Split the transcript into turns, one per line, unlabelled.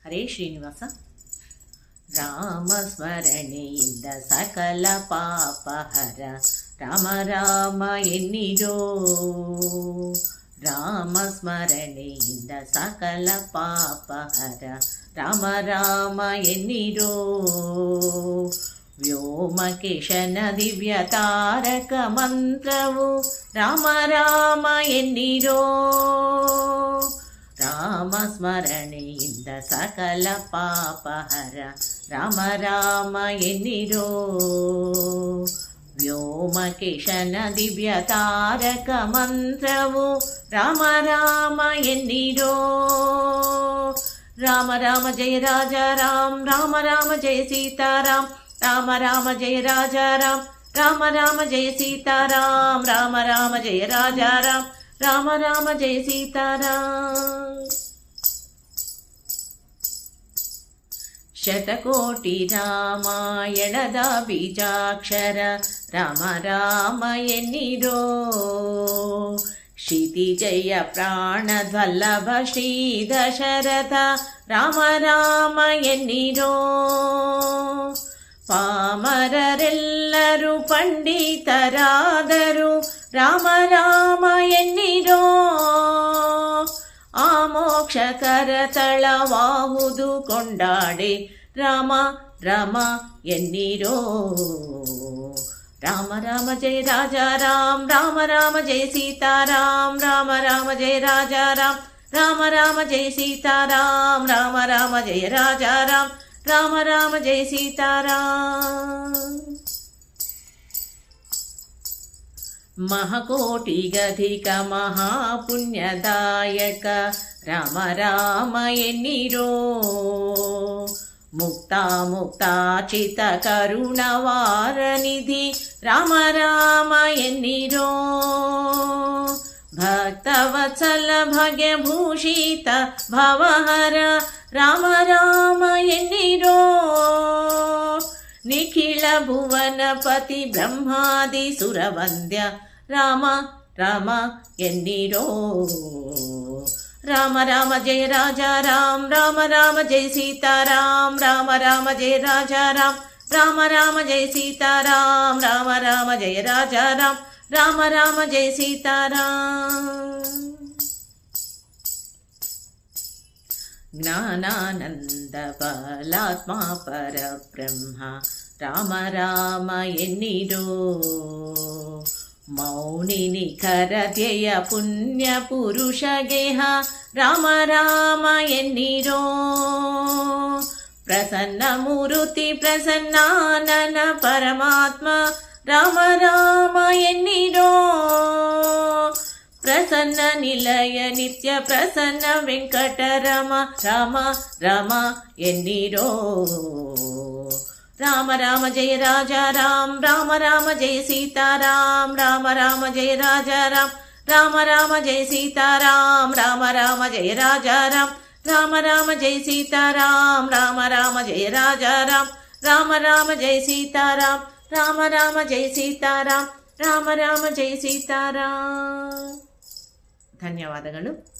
ಹರೇ ಶ್ರೀನಿವಾಸ. ರಾಮಸ್ಮರಣೆಯಿಂದ ಸಕಲ ಪಾಪಹರ, ರಾಮ ರಾಮ ಎನ್ನಿರೋ. ರಾಮಸ್ಮರಣೆಯಿಂದ ಸಕಲ ಪಾಪಹರ, ರಾಮ ರಾಮ ಎನ್ನಿರೋ. ವ್ಯೋಮಕೇಶನ ದಿವ್ಯ ತಾರಕ ಮಂತ್ರವು, ರಾಮ ರಾಮ ಎನ್ನಿರೋ. ರಾಮ ಸ್ಮರಣೆಯಿಂದ ಸಕಲ ಪಾಪಹರ, ರಾಮ ರಾಮ ಎನ್ನಿರೋ. ವ್ಯೋಮಕೇಶನ ದಿವ್ಯ ತಾರಕ ಮಂತ್ರವು, ರಾಮ ರಾಮ ಎನ್ನಿರೋ. ರಾಮ ರಾಮ ಜಯ ರಾಜ ರಾಮ್, ರಾಮ ರಾಮ ಜಯ ಸೀತಾರಾಮ್, ರಾಮ ರಾಮ ಜಯ ರಾಜ ರಾಮ್, ರಾಮ ರಾಮ ಜಯ ಸೀತಾರಾಮ್, ರಾಮ ರಾಮ ಜಯ ರಾಜ ರಾಮ್, ರಾಮ ರಾಮ ಜಯ ಸೀತಾರಾಮ್. ಶತಕೋಟಿ ರಾಮಾಯಣದ ಬೀಜಾಕ್ಷರ, ರಾಮ ರಾಮ ಎನ್ನಿರೋ. ಕ್ಷಿತಿಜಯ ಪ್ರಾಣದ್ವಲ್ಲಭ ಶ್ರೀ ದಶರಥ, ರಾಮ ರಾಮ ಎನ್ನಿರೋ. ಪಾಮರರೆಲ್ಲರೂ ಪಂಡಿತರಾದರು, ರಾಮ ರಾಮ ಎನ್ನಿರೋ. ಆ ಮೋಕ್ಷಕರ ತಳವಾಹುದು ಕೊಂಡಾಡೆ, ರಾಮ ರಾಮ ಎನ್ನಿರೋ. ರಾಮ ರಾಮ ಜಯ ರಾಜ ರಾಮ್, ರಾಮ ರಾಮ ಜಯ ಸೀತಾರಾಮ್, ರಾಮ ರಾಮ ಜಯ ರಾಜ ರಾಮ್, ರಾಮ ರಾಮ ಜಯ ಸೀತಾರಾಮ್, ರಾಮ ರಾಮ ಜಯ ರಾಜ ರಾಮ್, ರಾಮ ರಾಮ ಜಯ ಸೀತಾರಾಮ್. ಮಹಾಕೋಟಿಗಧಿಕ ಮಹಾಪುಣ್ಯದಾಯಕ, ರಾಮ ರಾಮ ಎನ್ನಿರೋ. ಮುಕ್ತಾಚಿತ ಕರುಣವಾರನಿಧಿ, ರಾಮ ರಾಮ ಎನ್ನಿರೋ. ಭಕ್ತವತ್ಸಲ ಭಾಗ್ಯಭೂಷಿತ ಭವಹರ, ರಾಮ ರಾಮ ಎನ್ನಿರೋ. ನಿಖಿಲ ಭುವನಪತಿ ಬ್ರಹ್ಮಾದಿ ಸುರವಂದ್ಯ, ರಾಮ ರಾಮ ಎನ್ನಿರೋ. ರಾಮ ರಾಮ ಜಯ ರಾಜ ರಾಮ್, ರಾಮ ರಾಮ ಜಯ ಸೀತಾರಾಮ್, ರಾಮ ರಾಮ ಜಯ ರಾಜ ರಾಮ್, ರಾಮ ರಾಮ ಜಯ ಸೀತಾರಾಮ್, ರಾಮ ರಾಮ ಜಯ ರಾಜ ರಾಮ್, ರಾಮ ರಾಮ ಜಯ ಸೀತಾರಾಮ್. ಜ್ಞಾನಾನಂದ ಬಲಾತ್ಮ ಪರಬ್ರಹ್ಮ, ರಾಮ ರಾಮ ಎನ್ನಿರೋ. ಮೌನಿ ನಿಖರ ಧ್ಯೇಯ ಪುಣ್ಯ ಪುರುಷ ಗೇಹ, ರಾಮ ರಾಮ ಎನ್ನಿರೋ. ಪ್ರಸನ್ನ ಮೂರುತಿ ಪ್ರಸನ್ನಾನನ ಪರಮಾತ್ಮ, ರಾಮ ರಾಮ ಎನ್ನಿರೋ. ಪ್ರಸನ್ನ ನಿಲಯ ನಿತ್ಯ ಪ್ರಸನ್ನ ವೆಂಕಟರಮ, ರಾಮ ರಾಮ ಎನ್ನಿರೋ. ರಾಮ ರಾಮ ಜಯ ರಾಜ ರಾಮ್, ರಾಮ ರಾಮ ಜಯ ಸೀತಾರಾಮ್, ರಾಮ ರಾಮ ಜಯ ರಾಜ ರಾಮ್, ರಾಮ ರಾಮ ಜಯ ಸೀತಾರಾಮ್, ರಾಮ ರಾಮ ಜಯ ರಾಜ ರಾಮ್, ರಾಮ ರಾಮ ಜಯ ಸೀತಾರಾಮ್, ರಾಮ ರಾಮ ಜಯ ರಾಜ ರಾಮ್, ರಾಮ ರಾಮ ಜಯ ಸೀತಾರಾಮ್, ರಾಮ ರಾಮ ಜಯ ಸೀತಾರಾಮ್, ರಾಮ ರಾಮ ಜಯ ಸೀತಾರಾಮ್. ಧನ್ಯವಾದಗಳು.